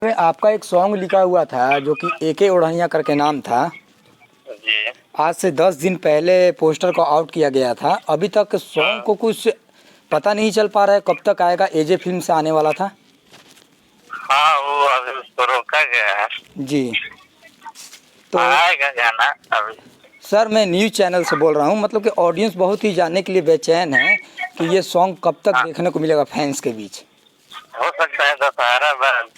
में आपका एक सॉन्ग लिखा हुआ था जो कि एके ओढ़निया करके नाम था। जी। आज से 10 दिन पहले पोस्टर को आउट किया गया था। अभी तक सॉन्ग को कुछ पता नहीं चल पा रहा है कब तक आएगा। एजे फिल्म से आने वाला था। हाँ, वो अभी उसको रोका गया है। जी, तो आएगा गाना अभी। सर मैं न्यूज़ चैनल से बोल रहा हूँ, मतलब कि ऑडियंस बहुत ही जानने के लिए बेचैन है कि ये सॉन्ग कब तक हाँ, देखने को मिलेगा फैंस के बीच। हो सकता है दशहरा बाद।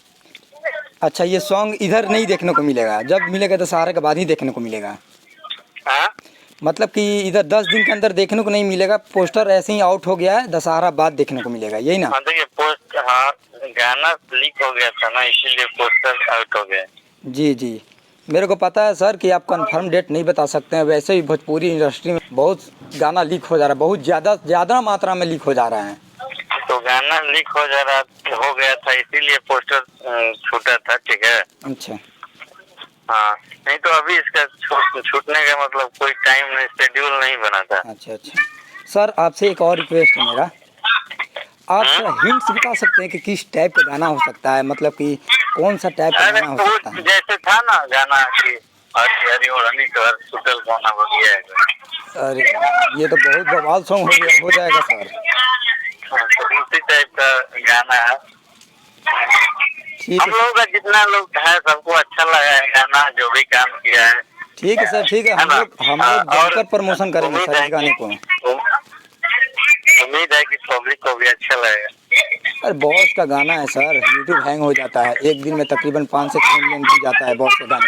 अच्छा, ये सॉन्ग इधर नहीं देखने को मिलेगा, जब मिलेगा दशहरा के बाद ही देखने को मिलेगा। हाँ, मतलब कि इधर 10 दिन के अंदर देखने को नहीं मिलेगा। पोस्टर ऐसे ही आउट हो गया है, दशहरा बाद देखने को मिलेगा, यही ना? हाँ देखिए पोस्ट, हाँ गाना लीक हो गया था ना, इसीलिए पोस्टर आउट हो गया। जी जी, मेरे को पता है सर कि आप कंफर्म डेट नहीं बता सकते हैं। वैसे ही भोजपुरी इंडस्ट्री में बहुत गाना लीक हो जा रहा है, बहुत ज़्यादा मात्रा में लीक हो जा रहा है। तो गाना लीक हो गया था, इसीलिए पोस्टर छूटा था। ठीक है। अच्छा हाँ, नहीं तो अभी इसका छूटने का मतलब कोई टाइम नहीं, शेड्यूल नहीं बना था। अच्छा अच्छा, सर आपसे एक और रिक्वेस्ट है मेरा। आप थोड़ा हिंट्स बता सकते हैं कि किस टाइप का गाना हो सकता है, मतलब कि कौन सा टाइप का अरे गाना हो वो सकता है? जैसे था ना गाना कि हरी हरी ओढ़नी तो हर सुतल गाना हो गया है। अरे ये तो बहुत बवाल सॉन्ग हो जाएगा सर। हाँ, तो उसी टाइप का गाना है। ठीक हम है लोगों का जितना लोग है सबको अच्छा लगा है गाना, जो भी काम किया है। ठीक है सर, ठीक है। है हम ना? लोग हम हाँ, लोग और जमकर प्रमोशन करेंगे उम्मीद सर है इस गाने को। उम्मीद है कि पब्लिक को भी अच्छा लगेगा। अरे बॉस का गाना है सर, यूट्यूब हैंग हो जाता है। एक दिन में तकरीबन 5 से 6 मिलियन व्यू जाता है बॉस का गाना।